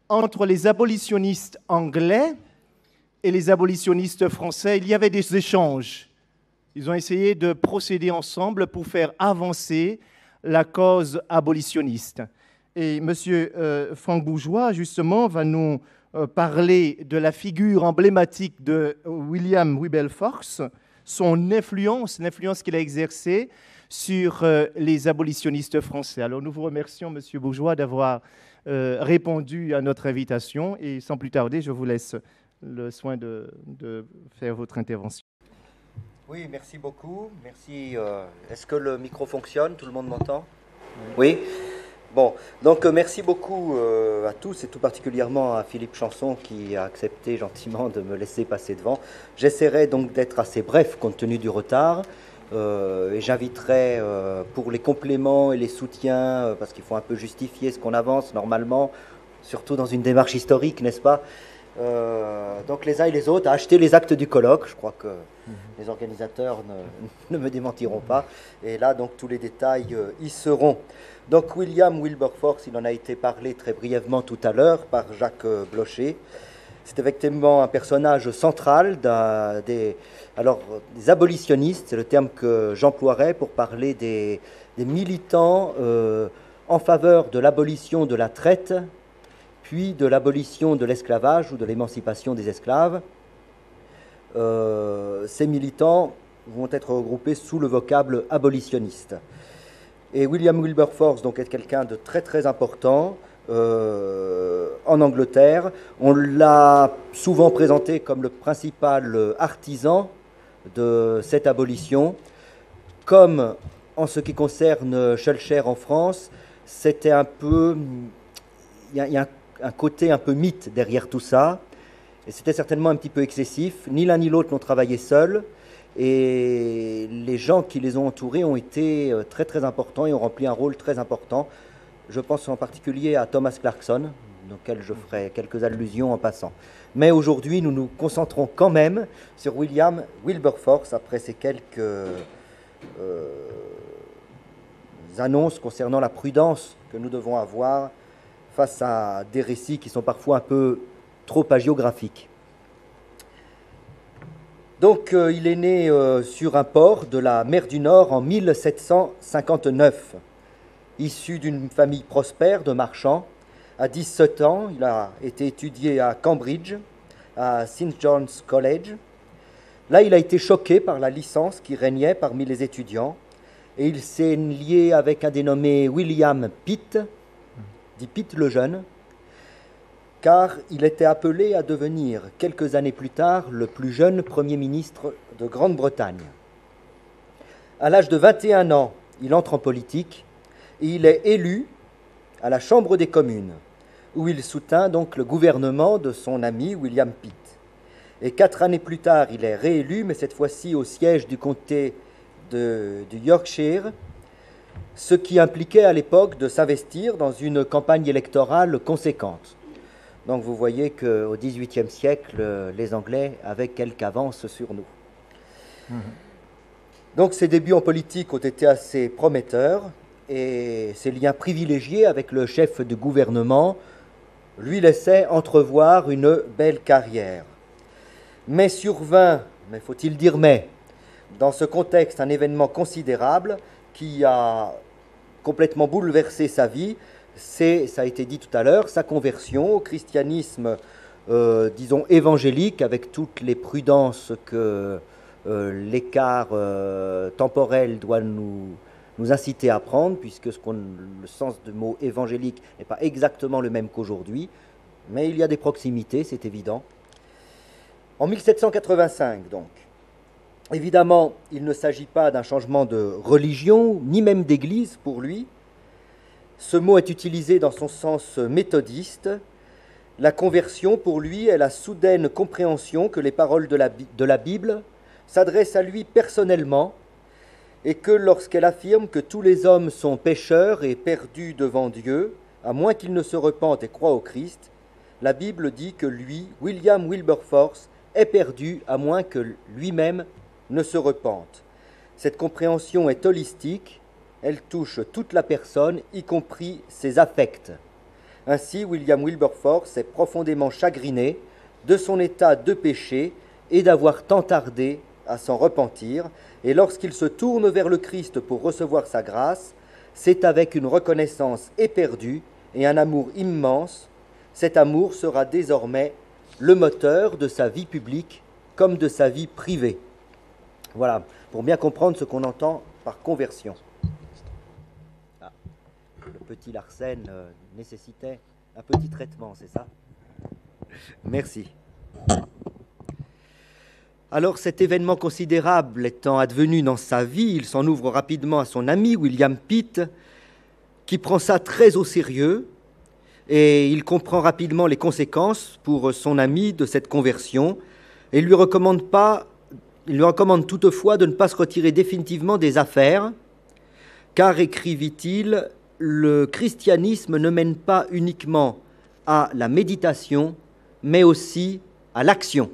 entre les abolitionnistes anglais et les abolitionnistes français, il y avait des échanges. Ils ont essayé de procéder ensemble pour faire avancer la cause abolitionniste. Et M. Franck Bourgeois, justement, va nous parler de la figure emblématique de William Wilberforce, son influence, l'influence qu'il a exercée sur les abolitionnistes français. Alors nous vous remercions, M. Bourgeois, d'avoir répondu à notre invitation. Et sans plus tarder, je vous laisse le soin de faire votre intervention. Oui, merci beaucoup. Merci. Est-ce que le micro fonctionne? Tout le monde m'entend? Oui. Bon, donc merci beaucoup à tous et tout particulièrement à Philippe Chanson qui a accepté gentiment de me laisser passer devant. J'essaierai donc d'être assez bref compte tenu du retard et j'inviterai pour les compléments et les soutiens, parce qu'il faut un peu justifier ce qu'on avance normalement, surtout dans une démarche historique, n'est-ce pas? Donc les uns et les autres à acheter les actes du colloque. Je crois que les organisateurs ne me démentiront pas. Et là, donc, tous les détails y seront. Donc William Wilberforce, il en a été parlé très brièvement tout à l'heure par Jacques Blocher. C'est effectivement un personnage central des abolitionnistes, c'est le terme que j'emploierais pour parler des militants en faveur de l'abolition de la traite, puis de l'abolition de l'esclavage ou de l'émancipation des esclaves. Ces militants vont être regroupés sous le vocable abolitionniste. Et William Wilberforce donc, est quelqu'un de très très important en Angleterre. On l'a souvent présenté comme le principal artisan de cette abolition. Comme en ce qui concerne Schœlcher en France, c'était un peu... Il y a un côté un peu mythe derrière tout ça, et c'était certainement un petit peu excessif. Ni l'un ni l'autre n'ont travaillé seuls, et les gens qui les ont entourés ont été très très importants et ont rempli un rôle très important. Je pense en particulier à Thomas Clarkson, auquel je ferai quelques allusions en passant. Mais aujourd'hui, nous nous concentrons quand même sur William Wilberforce, après ces quelques annonces concernant la prudence que nous devons avoir face à des récits qui sont parfois un peu trop hagiographiques. Donc, il est né sur un port de la mer du Nord en 1759. Issu d'une famille prospère de marchands, à 17 ans, il a été étudié à Cambridge, à St. John's College. Là, il a été choqué par la licence qui régnait parmi les étudiants, et il s'est lié avec un dénommé William Pitt, dit Pitt le Jeune, car il était appelé à devenir, quelques années plus tard, le plus jeune Premier ministre de Grande-Bretagne. À l'âge de 21 ans, il entre en politique et il est élu à la Chambre des communes, où il soutint donc le gouvernement de son ami William Pitt. Et 4 années plus tard, il est réélu, mais cette fois-ci au siège du comté du Yorkshire, ce qui impliquait à l'époque de s'investir dans une campagne électorale conséquente. Donc vous voyez qu'au XVIIIe siècle, les Anglais avaient quelque avance sur nous. Donc ses débuts en politique ont été assez prometteurs et ses liens privilégiés avec le chef du gouvernement lui laissaient entrevoir une belle carrière. Mais survint, mais faut-il dire mais, dans ce contexte un événement considérable qui a complètement bouleversé sa vie, c'est, ça a été dit tout à l'heure, sa conversion au christianisme, disons, évangélique, avec toutes les prudences que l'écart temporel doit nous inciter à prendre, puisque le sens du mot évangélique n'est pas exactement le même qu'aujourd'hui, mais il y a des proximités, c'est évident. En 1785, donc, évidemment, il ne s'agit pas d'un changement de religion, ni même d'église pour lui. Ce mot est utilisé dans son sens méthodiste. La conversion, pour lui, est la soudaine compréhension que les paroles de la Bible s'adressent à lui personnellement et que lorsqu'elle affirme que tous les hommes sont pécheurs et perdus devant Dieu, à moins qu'ils ne se repentent et croient au Christ, la Bible dit que lui, William Wilberforce, est perdu à moins que lui-même ne se repente. Cette compréhension est holistique, elle touche toute la personne, y compris ses affects. Ainsi, William Wilberforce est profondément chagriné de son état de péché et d'avoir tant tardé à s'en repentir, et lorsqu'il se tourne vers le Christ pour recevoir sa grâce, c'est avec une reconnaissance éperdue et un amour immense. Cet amour sera désormais le moteur de sa vie publique comme de sa vie privée. Voilà, pour bien comprendre ce qu'on entend par conversion. Ah, le petit Larsen nécessitait un petit traitement, c'est ça? Merci. Alors cet événement considérable étant advenu dans sa vie, il s'en ouvre rapidement à son ami William Pitt, qui prend ça très au sérieux, et il comprend rapidement les conséquences pour son ami de cette conversion, et il lui recommande toutefois de ne pas se retirer définitivement des affaires, car, écrivit-il, le christianisme ne mène pas uniquement à la méditation, mais aussi à l'action.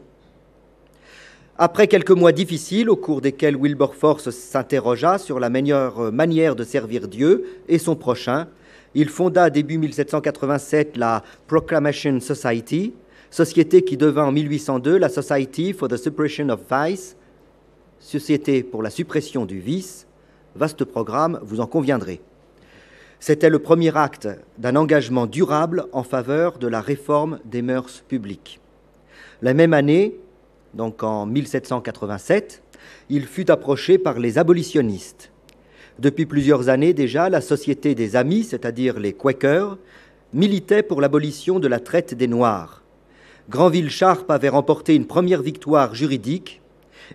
Après quelques mois difficiles, au cours desquels Wilberforce s'interrogea sur la meilleure manière de servir Dieu et son prochain, il fonda début 1787 la Proclamation Society, société qui devint en 1802 la Society for the Suppression of Vice, société pour la suppression du vice. Vaste programme, vous en conviendrez. C'était le premier acte d'un engagement durable en faveur de la réforme des mœurs publiques. La même année, donc en 1787, il fut approché par les abolitionnistes. Depuis plusieurs années déjà, la Société des Amis, c'est-à-dire les Quakers, militait pour l'abolition de la traite des Noirs. Granville Sharp avait remporté une première victoire juridique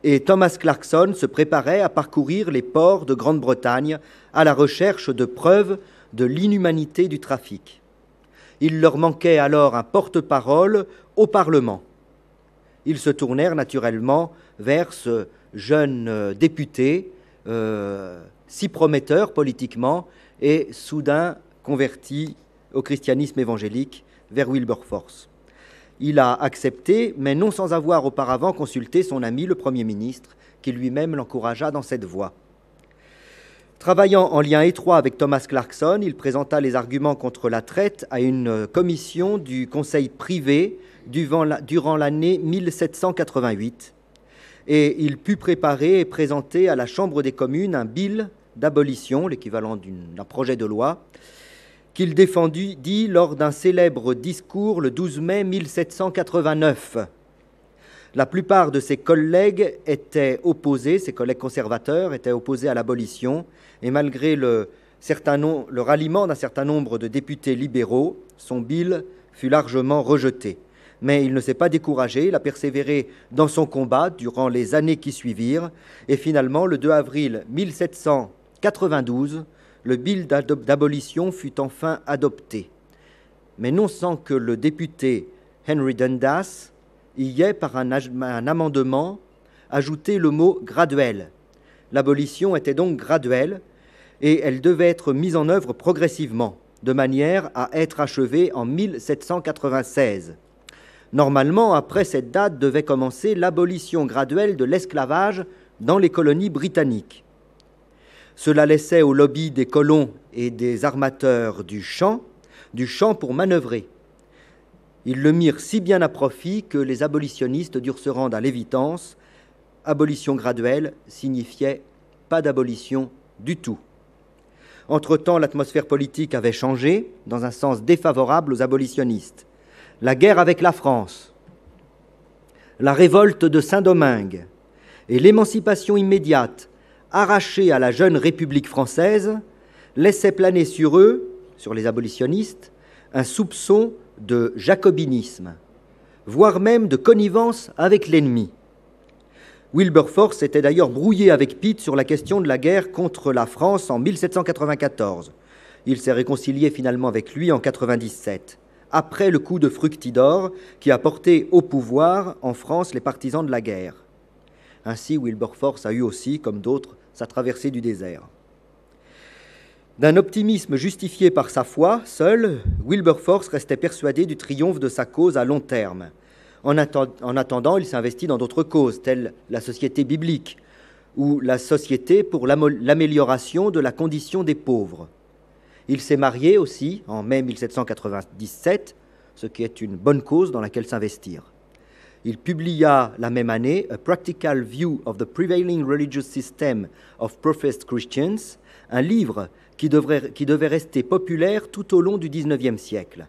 et Thomas Clarkson se préparait à parcourir les ports de Grande-Bretagne à la recherche de preuves de l'inhumanité du trafic. Il leur manquait alors un porte-parole au Parlement. Ils se tournèrent naturellement vers ce jeune député, si prometteur politiquement, et soudain converti au christianisme évangélique, vers Wilberforce. Il a accepté, mais non sans avoir auparavant consulté son ami le Premier ministre, qui lui-même l'encouragea dans cette voie. Travaillant en lien étroit avec Thomas Clarkson, il présenta les arguments contre la traite à une commission du Conseil privé durant l'année 1788, et il put préparer et présenter à la Chambre des communes un bill d'abolition, l'équivalent d'un projet de loi, qu'il défendit lors d'un célèbre discours le 12 mai 1789. La plupart de ses collègues étaient opposés, ses collègues conservateurs étaient opposés à l'abolition, et malgré le ralliement d'un certain nombre de députés libéraux, son bill fut largement rejeté. Mais il ne s'est pas découragé, il a persévéré dans son combat durant les années qui suivirent, et finalement, le 2 avril 1792, le bill d'abolition fut enfin adopté. Mais non sans que le député Henry Dundas y ait, par un amendement, ajouté le mot « graduel ». L'abolition était donc graduelle, et elle devait être mise en œuvre progressivement, de manière à être achevée en 1796. Normalement, après cette date, devait commencer l'abolition graduelle de l'esclavage dans les colonies britanniques. Cela laissait au lobby des colons et des armateurs du champ pour manœuvrer. Ils le mirent si bien à profit que les abolitionnistes durent se rendre à l'évidence. Abolition graduelle signifiait pas d'abolition du tout. Entre-temps, l'atmosphère politique avait changé dans un sens défavorable aux abolitionnistes. La guerre avec la France, la révolte de Saint-Domingue et l'émancipation immédiate arrachée à la jeune République française laissaient planer sur eux, sur les abolitionnistes, un soupçon de jacobinisme, voire même de connivence avec l'ennemi. Wilberforce était d'ailleurs brouillé avec Pitt sur la question de la guerre contre la France en 1794. Il s'est réconcilié finalement avec lui en 1797. Après le coup de Fructidor qui a porté au pouvoir en France les partisans de la guerre. Ainsi, Wilberforce a eu aussi, comme d'autres, sa traversée du désert. D'un optimisme justifié par sa foi, seul, Wilberforce restait persuadé du triomphe de sa cause à long terme. En attendant, il s'investit dans d'autres causes, telles la société biblique ou la société pour l'amélioration de la condition des pauvres. Il s'est marié aussi en mai 1797, ce qui est une bonne cause dans laquelle s'investir. Il publia la même année « A Practical View of the Prevailing Religious System of Professed Christians », un livre qui devait rester populaire tout au long du XIXe siècle.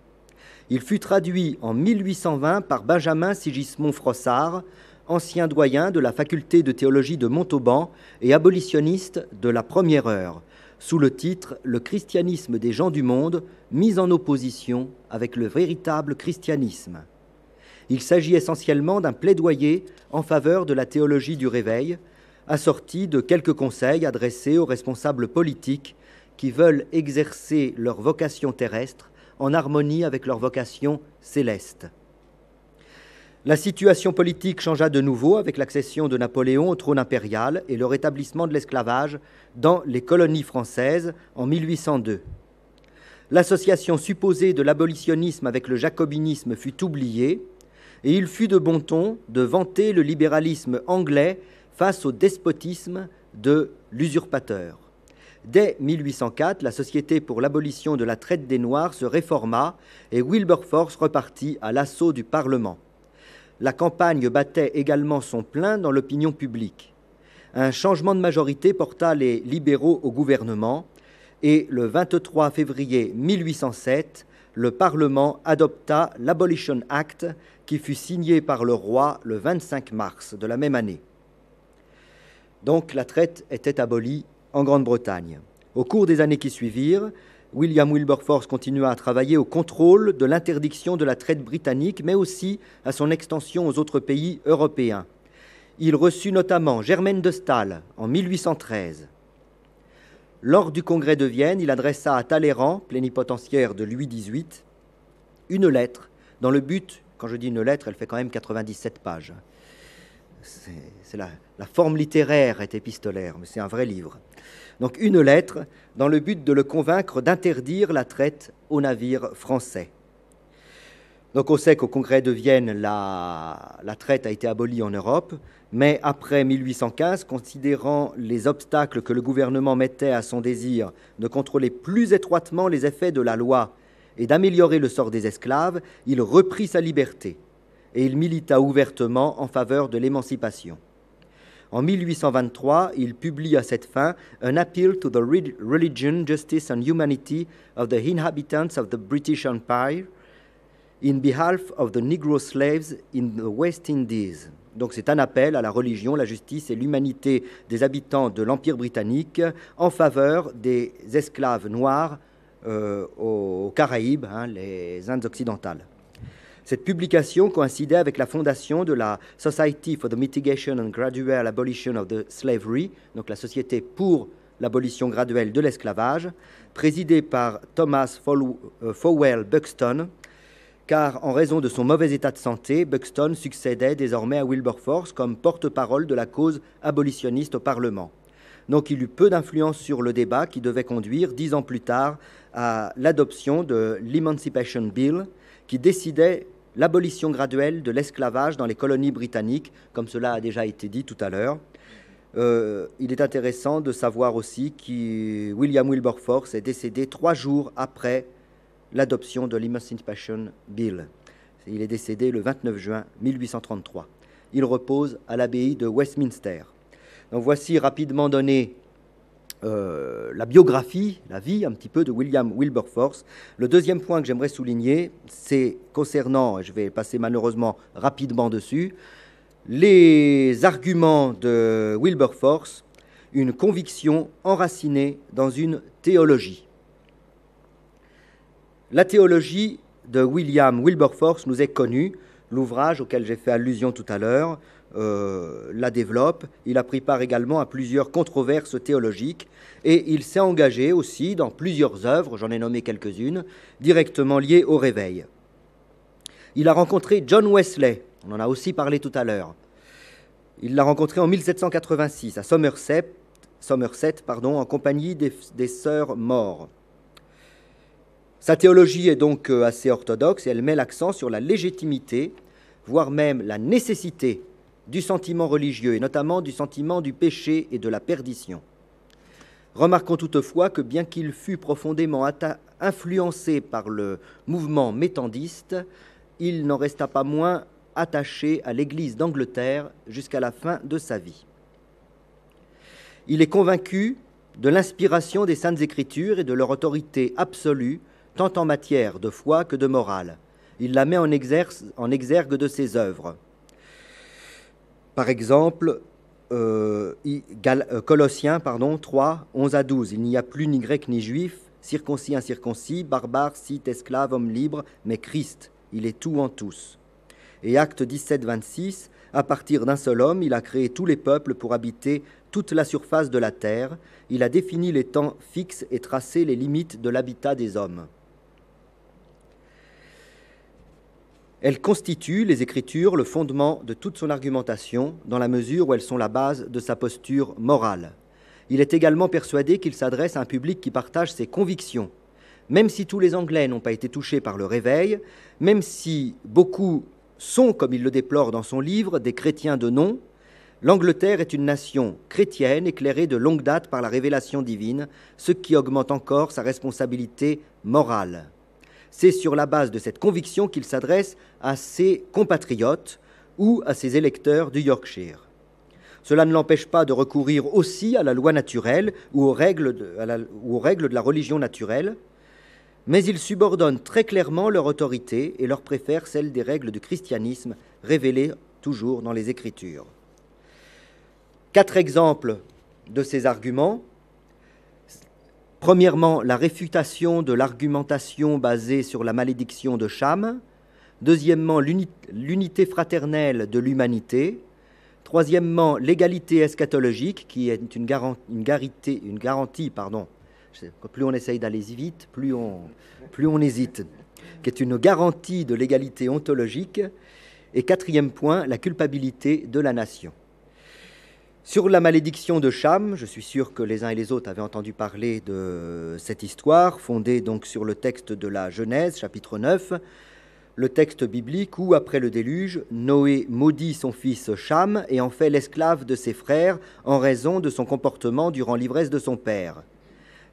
Il fut traduit en 1820 par Benjamin Sigismond Froissart, ancien doyen de la faculté de théologie de Montauban et abolitionniste de la première heure, sous le titre « Le christianisme des gens du monde, mis en opposition avec le véritable christianisme ». Il s'agit essentiellement d'un plaidoyer en faveur de la théologie du réveil, assorti de quelques conseils adressés aux responsables politiques qui veulent exercer leur vocation terrestre en harmonie avec leur vocation céleste. La situation politique changea de nouveau avec l'accession de Napoléon au trône impérial et le rétablissement de l'esclavage dans les colonies françaises en 1802. L'association supposée de l'abolitionnisme avec le jacobinisme fut oubliée et il fut de bon ton de vanter le libéralisme anglais face au despotisme de l'usurpateur. Dès 1804, la Société pour l'abolition de la traite des Noirs se réforma et Wilberforce repartit à l'assaut du Parlement. La campagne battait également son plein dans l'opinion publique. Un changement de majorité porta les libéraux au gouvernement et le 23 février 1807, le Parlement adopta l'Abolition Act qui fut signé par le roi le 25 mars de la même année. Donc la traite était abolie en Grande-Bretagne. Au cours des années qui suivirent, William Wilberforce continua à travailler au contrôle de l'interdiction de la traite britannique, mais aussi à son extension aux autres pays européens. Il reçut notamment Germaine de Staël en 1813. Lors du congrès de Vienne, il adressa à Talleyrand, plénipotentiaire de Louis XVIII, une lettre dans le but, quand je dis une lettre, elle fait quand même 97 pages. La forme littéraire est épistolaire, mais c'est un vrai livre. Donc une lettre dans le but de le convaincre d'interdire la traite aux navires français. Donc on sait qu'au congrès de Vienne, la traite a été abolie en Europe, mais après 1815, considérant les obstacles que le gouvernement mettait à son désir de contrôler plus étroitement les effets de la loi et d'améliorer le sort des esclaves, il reprit sa liberté et il milita ouvertement en faveur de l'émancipation. En 1823, il publie à cette fin « An Appeal to the Religion, Justice and Humanity of the Inhabitants of the British Empire in behalf of the Negro Slaves in the West Indies ». Donc c'est un appel à la religion, la justice et l'humanité des habitants de l'Empire britannique en faveur des esclaves noirs aux Caraïbes, les Indes occidentales. Cette publication coïncidait avec la fondation de la Society for the Mitigation and Gradual Abolition of the Slavery, donc la Société pour l'abolition graduelle de l'esclavage, présidée par Thomas Fowell Buxton, car en raison de son mauvais état de santé, Buxton succédait désormais à Wilberforce comme porte-parole de la cause abolitionniste au Parlement. Donc il eut peu d'influence sur le débat qui devait conduire, 10 ans plus tard, à l'adoption de l'Emancipation Bill, qui décidait l'abolition graduelle de l'esclavage dans les colonies britanniques, comme cela a déjà été dit tout à l'heure. Il est intéressant de savoir aussi que William Wilberforce est décédé 3 jours après l'adoption de l'Emancipation Bill. Il est décédé le 29 juin 1833. Il repose à l'abbaye de Westminster. Donc voici rapidement donné la biographie, la vie un petit peu de William Wilberforce. Le deuxième point que j'aimerais souligner, c'est concernant, et je vais passer malheureusement rapidement dessus, les arguments de Wilberforce, une conviction enracinée dans une théologie. La théologie de William Wilberforce nous est connue. L'ouvrage auquel j'ai fait allusion tout à l'heure la développe. Il a pris part également à plusieurs controverses théologiques et il s'est engagé aussi dans plusieurs œuvres, j'en ai nommé quelques-unes, directement liées au réveil. Il a rencontré John Wesley, on en a aussi parlé tout à l'heure. Il l'a rencontré en 1786 à Somerset, en compagnie des sœurs More. Sa théologie est donc assez orthodoxe et elle met l'accent sur la légitimité, voire même la nécessité du sentiment religieux, et notamment du sentiment du péché et de la perdition. Remarquons toutefois que bien qu'il fût profondément influencé par le mouvement méthodiste, il n'en resta pas moins attaché à l'Église d'Angleterre jusqu'à la fin de sa vie. Il est convaincu de l'inspiration des Saintes Écritures et de leur autorité absolue, tant en matière de foi que de morale. Il la met en exergue de ses œuvres. Par exemple, Colossiens 3, 11 à 12. Il n'y a plus ni grec ni juif, circoncis, incirconcis, barbare, scythe, esclave, homme libre, mais Christ, il est tout en tous. Et Actes 17, 26, à partir d'un seul homme, il a créé tous les peuples pour habiter toute la surface de la terre. Il a défini les temps fixes et tracé les limites de l'habitat des hommes. Elles constituent, les Écritures, le fondement de toute son argumentation, dans la mesure où elles sont la base de sa posture morale. Il est également persuadé qu'il s'adresse à un public qui partage ses convictions. Même si tous les Anglais n'ont pas été touchés par le réveil, même si beaucoup sont, comme il le déplore dans son livre, des chrétiens de nom, l'Angleterre est une nation chrétienne éclairée de longue date par la révélation divine, ce qui augmente encore sa responsabilité morale. C'est sur la base de cette conviction qu'il s'adresse à ses compatriotes ou à ses électeurs du Yorkshire. Cela ne l'empêche pas de recourir aussi à la loi naturelle ou aux règles de la religion naturelle, mais il subordonne très clairement leur autorité et leur préfère celle des règles du christianisme révélées toujours dans les Écritures. 4 exemples de ces arguments. Premièrement, la réfutation de l'argumentation basée sur la malédiction de Cham. Deuxièmement, l'unité fraternelle de l'humanité. Troisièmement, l'égalité eschatologique, qui est une garantie, plus on essaye d'aller vite, plus on hésite, qui est une garantie de l'égalité ontologique. Et quatrième point, la culpabilité de la nation. Sur la malédiction de Cham, je suis sûr que les uns et les autres avaient entendu parler de cette histoire, fondée donc sur le texte de la Genèse, chapitre 9, le texte biblique où, après le déluge, Noé maudit son fils Cham et en fait l'esclave de ses frères en raison de son comportement durant l'ivresse de son père.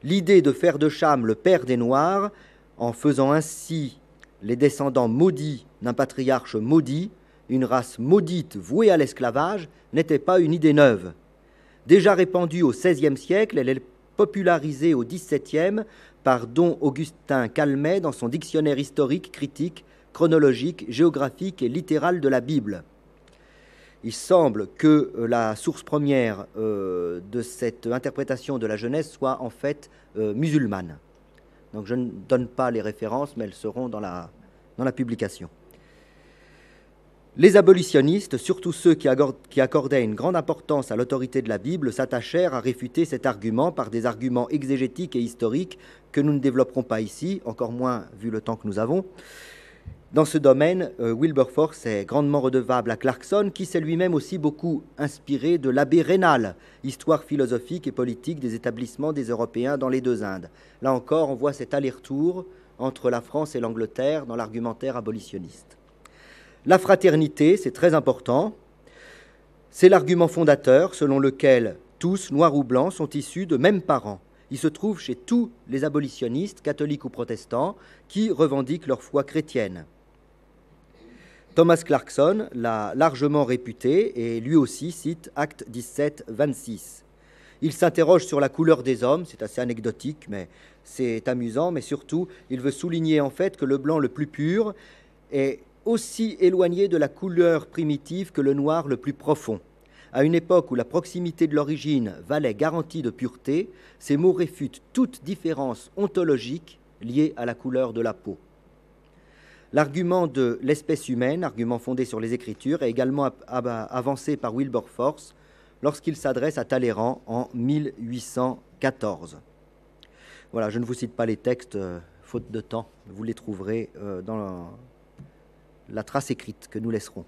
L'idée de faire de Cham le père des Noirs, en faisant ainsi les descendants maudits d'un patriarche maudit, une race maudite vouée à l'esclavage, n'était pas une idée neuve. Déjà répandue au XVIe siècle, elle est popularisée au XVIIe par Don Augustin Calmet dans son dictionnaire historique, critique, chronologique, géographique et littéral de la Bible. Il semble que la source première de cette interprétation de la Genèse soit en fait musulmane. Donc je ne donne pas les références, mais elles seront dans la publication. Les abolitionnistes, surtout ceux qui accordaient une grande importance à l'autorité de la Bible, s'attachèrent à réfuter cet argument par des arguments exégétiques et historiques que nous ne développerons pas ici, encore moins vu le temps que nous avons. Dans ce domaine, Wilberforce est grandement redevable à Clarkson, qui s'est lui-même aussi beaucoup inspiré de l'abbé Raynal, histoire philosophique et politique des établissements des Européens dans les deux Indes. Là encore, on voit cet aller-retour entre la France et l'Angleterre dans l'argumentaire abolitionniste. La fraternité, c'est très important. C'est l'argument fondateur selon lequel tous, noirs ou blancs, sont issus de mêmes parents. Il se trouve chez tous les abolitionnistes, catholiques ou protestants, qui revendiquent leur foi chrétienne. Thomas Clarkson l'a largement réputé et lui aussi cite Acte 17, 26. Il s'interroge sur la couleur des hommes, c'est assez anecdotique, mais c'est amusant, mais surtout, il veut souligner en fait que le blanc le plus pur est aussi éloigné de la couleur primitive que le noir le plus profond. À une époque où la proximité de l'origine valait garantie de pureté, ces mots réfutent toute différence ontologique liée à la couleur de la peau. L'argument de l'espèce humaine, argument fondé sur les Écritures, est également avancé par Wilberforce lorsqu'il s'adresse à Talleyrand en 1814. Voilà, je ne vous cite pas les textes, faute de temps, vous les trouverez dans la trace écrite que nous laisserons.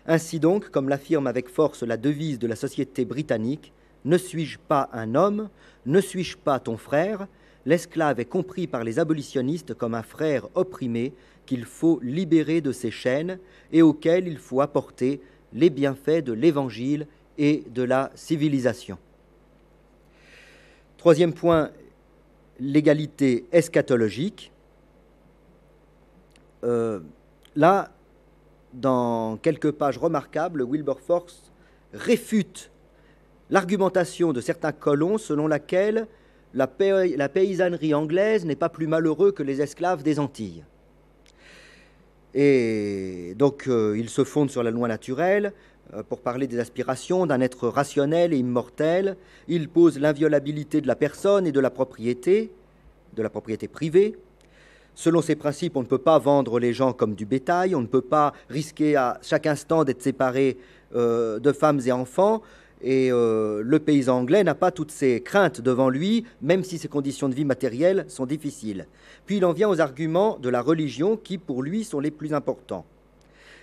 Ainsi donc, comme l'affirme avec force la devise de la société britannique, « Ne suis-je pas un homme? Ne suis-je pas ton frère ?» L'esclave est compris par les abolitionnistes comme un frère opprimé qu'il faut libérer de ses chaînes et auquel il faut apporter les bienfaits de l'Évangile et de la civilisation. Troisième point, l'égalité eschatologique. Là, dans quelques pages remarquables, Wilberforce réfute l'argumentation de certains colons selon laquelle la paysannerie anglaise n'est pas plus malheureuse que les esclaves des Antilles. Et donc, il se fonde sur la loi naturelle pour parler des aspirations d'un être rationnel et immortel. Il pose l'inviolabilité de la personne et de la propriété privée. Selon ces principes, on ne peut pas vendre les gens comme du bétail, on ne peut pas risquer à chaque instant d'être séparé de femmes et enfants, et le paysan anglais n'a pas toutes ces craintes devant lui, même si ses conditions de vie matérielles sont difficiles. Puis il en vient aux arguments de la religion qui, pour lui, sont les plus importants.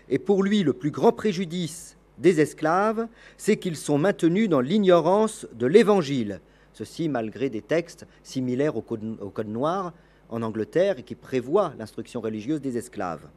Et pour lui, le plus grand préjudice des esclaves, c'est qu'ils sont maintenus dans l'ignorance de l'Évangile. Ceci malgré des textes similaires au Code noir en Angleterre et qui prévoient l'instruction religieuse des esclaves.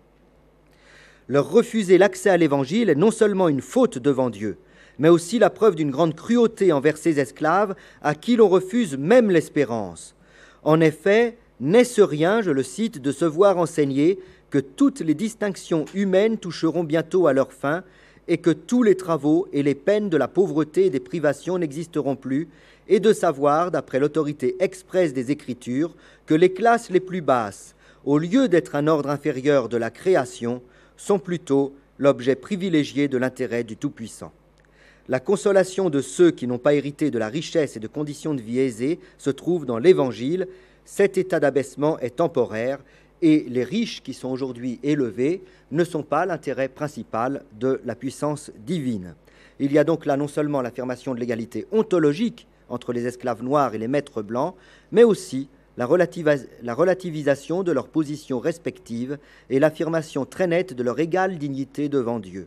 Leur refuser l'accès à l'Évangile est non seulement une faute devant Dieu, mais aussi la preuve d'une grande cruauté envers ces esclaves à qui l'on refuse même l'espérance. En effet, n'est-ce rien, je le cite, de se voir enseigner que toutes les distinctions humaines toucheront bientôt à leur fin et que tous les travaux et les peines de la pauvreté et des privations n'existeront plus, et de savoir, d'après l'autorité expresse des Écritures, que les classes les plus basses, au lieu d'être un ordre inférieur de la création, sont plutôt l'objet privilégié de l'intérêt du Tout-Puissant. La consolation de ceux qui n'ont pas hérité de la richesse et de conditions de vie aisées se trouve dans l'Évangile. Cet état d'abaissement est temporaire et les riches qui sont aujourd'hui élevés ne sont pas l'intérêt principal de la puissance divine. Il y a donc là non seulement l'affirmation de l'égalité ontologique entre les esclaves noirs et les maîtres blancs, mais aussi la relativisation de leurs positions respectives et l'affirmation très nette de leur égale dignité devant Dieu.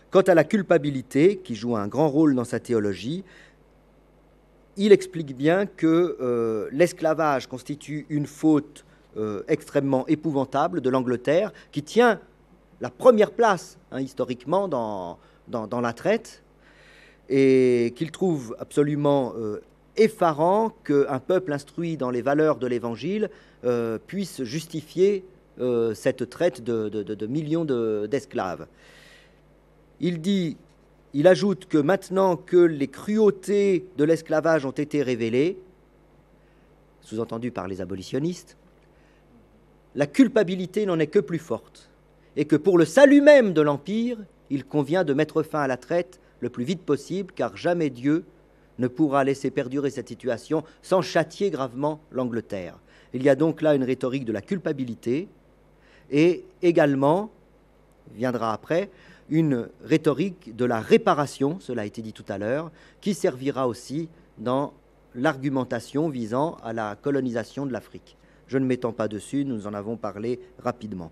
Quant à la culpabilité, qui joue un grand rôle dans sa théologie, il explique bien que l'esclavage constitue une faute extrêmement épouvantable de l'Angleterre, qui tient la première place historiquement dans la traite, et qu'il trouve absolument effarant qu'un peuple instruit dans les valeurs de l'Évangile puisse justifier cette traite de millions d'esclaves. Il ajoute que maintenant que les cruautés de l'esclavage ont été révélées, sous-entendu par les abolitionnistes, la culpabilité n'en est que plus forte, et que pour le salut même de l'Empire, il convient de mettre fin à la traite le plus vite possible, car jamais Dieu ne pourra laisser perdurer cette situation sans châtier gravement l'Angleterre. Il y a donc là une rhétorique de la culpabilité, et également, viendra après, une rhétorique de la réparation, cela a été dit tout à l'heure, qui servira aussi dans l'argumentation visant à la colonisation de l'Afrique. Je ne m'étends pas dessus, nous en avons parlé rapidement.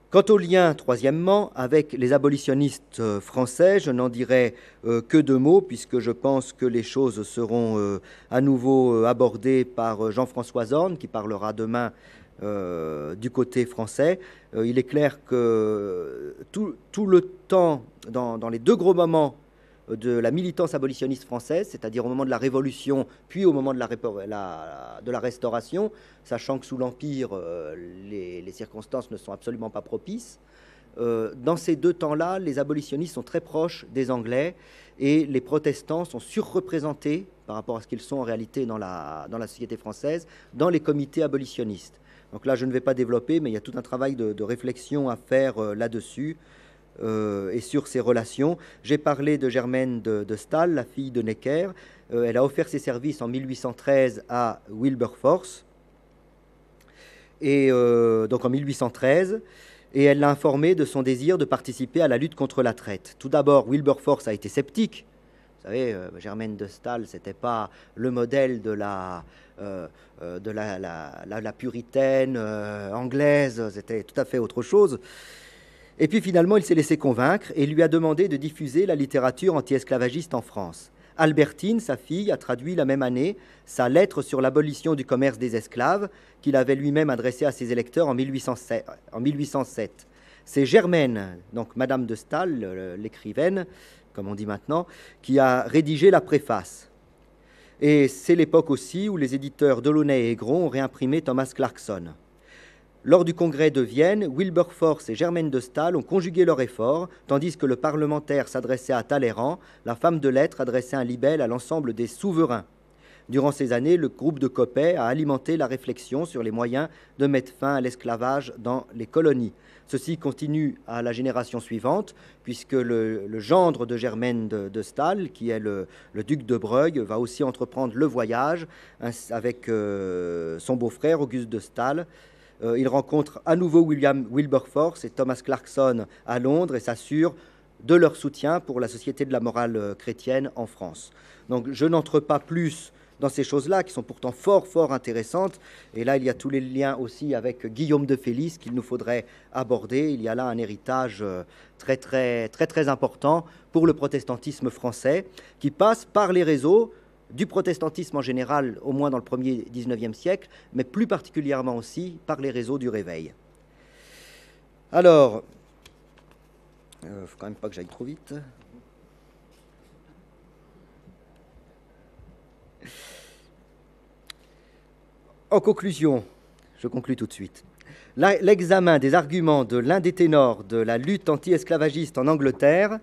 Quant au lien, troisièmement, avec les abolitionnistes français, je n'en dirai que deux mots, puisque je pense que les choses seront à nouveau abordées par Jean-François Zorn, qui parlera demain du côté français. Il est clair que tout le temps, dans les deux gros moments de la militance abolitionniste française, c'est-à-dire au moment de la Révolution, puis au moment de la Restauration, sachant que sous l'Empire, les circonstances ne sont absolument pas propices, dans ces deux temps-là, les abolitionnistes sont très proches des Anglais et les protestants sont surreprésentés par rapport à ce qu'ils sont en réalité dans la société française, dans les comités abolitionnistes. Donc là, je ne vais pas développer, mais il y a tout un travail de réflexion à faire là-dessus et sur ces relations. J'ai parlé de Germaine de Staël, la fille de Necker. Elle a offert ses services en 1813 à Wilberforce, et donc en 1813, et elle l'a informé de son désir de participer à la lutte contre la traite. Tout d'abord, Wilberforce a été sceptique. Vous savez, Germaine de Staël, ce n'était pas le modèle de la puritaine anglaise, c'était tout à fait autre chose. Et puis finalement, il s'est laissé convaincre et lui a demandé de diffuser la littérature anti-esclavagiste en France. Albertine, sa fille, a traduit la même année sa lettre sur l'abolition du commerce des esclaves qu'il avait lui-même adressée à ses électeurs en 1807. C'est Germaine, donc Madame de Staël, l'écrivaine, comme on dit maintenant, qui a rédigé la préface. Et c'est l'époque aussi où les éditeurs Delaunay et Aigron ont réimprimé Thomas Clarkson. Lors du congrès de Vienne, Wilberforce et Germaine de Staël ont conjugué leurs efforts, tandis que le parlementaire s'adressait à Talleyrand, la femme de lettres adressait un libelle à l'ensemble des souverains. Durant ces années, le groupe de Coppet a alimenté la réflexion sur les moyens de mettre fin à l'esclavage dans les colonies. Ceci continue à la génération suivante, puisque le gendre de Germaine de Staël, qui est le duc de Broglie, va aussi entreprendre le voyage avec son beau-frère Auguste de Staël. Il rencontre à nouveau William Wilberforce et Thomas Clarkson à Londres et s'assure de leur soutien pour la Société de la morale chrétienne en France. Donc je n'entre pas plus dans ces choses-là qui sont pourtant fort intéressantes. Et là, il y a tous les liens aussi avec Guillaume de Félix qu'il nous faudrait aborder. Il y a là un héritage très important pour le protestantisme français qui passe par les réseaux du protestantisme en général, au moins dans le premier 19e siècle, mais plus particulièrement aussi par les réseaux du Réveil. Alors, il ne faut quand même pas que j'aille trop vite. En conclusion, je conclus tout de suite. L'examen des arguments de l'un des ténors de la lutte anti-esclavagiste en Angleterre,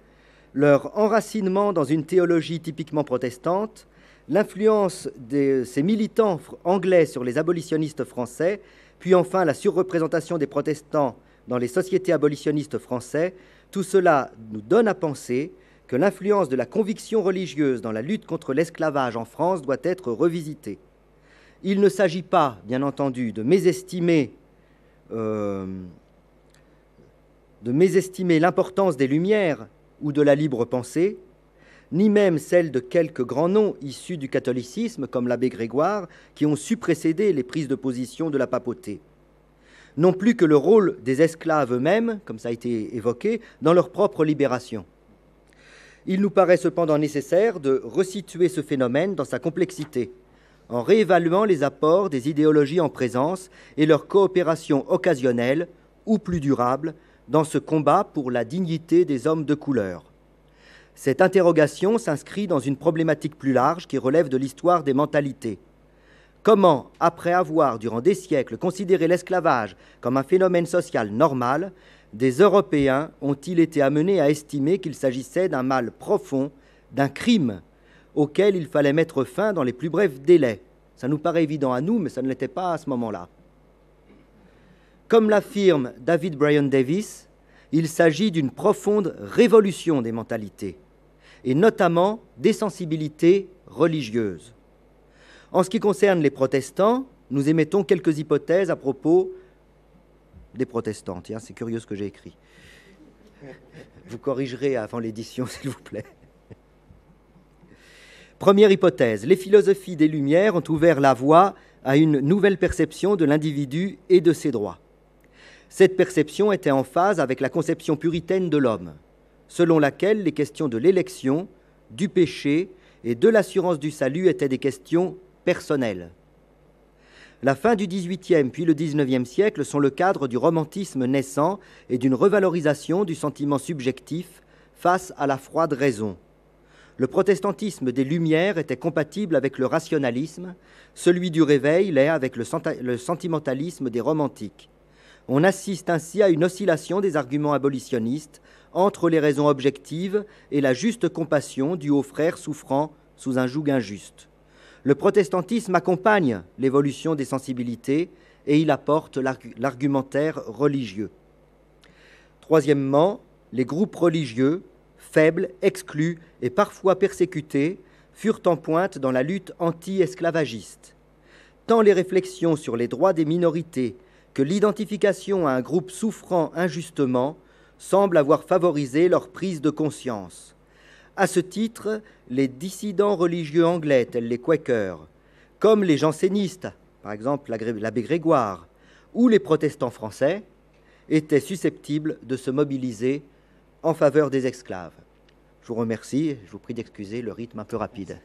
leur enracinement dans une théologie typiquement protestante, l'influence de ces militants anglais sur les abolitionnistes français, puis enfin la surreprésentation des protestants dans les sociétés abolitionnistes français, tout cela nous donne à penser que l'influence de la conviction religieuse dans la lutte contre l'esclavage en France doit être revisitée. Il ne s'agit pas, bien entendu, de mésestimer l'importance des Lumières ou de la libre pensée, ni même celle de quelques grands noms issus du catholicisme, comme l'abbé Grégoire, qui ont su précéder les prises de position de la papauté. Non plus que le rôle des esclaves eux-mêmes, comme ça a été évoqué, dans leur propre libération. Il nous paraît cependant nécessaire de resituer ce phénomène dans sa complexité, en réévaluant les apports des idéologies en présence et leur coopération occasionnelle ou plus durable dans ce combat pour la dignité des hommes de couleur. Cette interrogation s'inscrit dans une problématique plus large qui relève de l'histoire des mentalités. Comment, après avoir, durant des siècles, considéré l'esclavage comme un phénomène social normal, des Européens ont-ils été amenés à estimer qu'il s'agissait d'un mal profond, d'un crime, auquel il fallait mettre fin dans les plus brefs délais? Ça nous paraît évident à nous, mais ça ne l'était pas à ce moment-là. Comme l'affirme David Bryan Davis, il s'agit d'une profonde révolution des mentalités, et notamment des sensibilités religieuses. En ce qui concerne les protestants, nous émettons quelques hypothèses à propos des protestants. Tiens, c'est curieux ce que j'ai écrit. Vous corrigerez avant l'édition, s'il vous plaît. Première hypothèse, les philosophies des Lumières ont ouvert la voie à une nouvelle perception de l'individu et de ses droits. Cette perception était en phase avec la conception puritaine de l'homme, selon laquelle les questions de l'élection, du péché et de l'assurance du salut étaient des questions personnelles. La fin du XVIIIe puis le XIXe siècle sont le cadre du romantisme naissant et d'une revalorisation du sentiment subjectif face à la froide raison. Le protestantisme des Lumières était compatible avec le rationalisme, celui du Réveil l'est avec le sentimentalisme des romantiques. On assiste ainsi à une oscillation des arguments abolitionnistes entre les raisons objectives et la juste compassion due aux frères souffrant sous un joug injuste. Le protestantisme accompagne l'évolution des sensibilités et il apporte l'argumentaire religieux. Troisièmement, les groupes religieux, faibles, exclus et parfois persécutés, furent en pointe dans la lutte anti-esclavagiste. Tant les réflexions sur les droits des minorités que l'identification à un groupe souffrant injustement semblent avoir favorisé leur prise de conscience. À ce titre, les dissidents religieux anglais, tels les Quakers, comme les jansénistes, par exemple l'abbé Grégoire, ou les protestants français, étaient susceptibles de se mobiliser en faveur des esclaves. Je vous remercie et je vous prie d'excuser le rythme un peu rapide.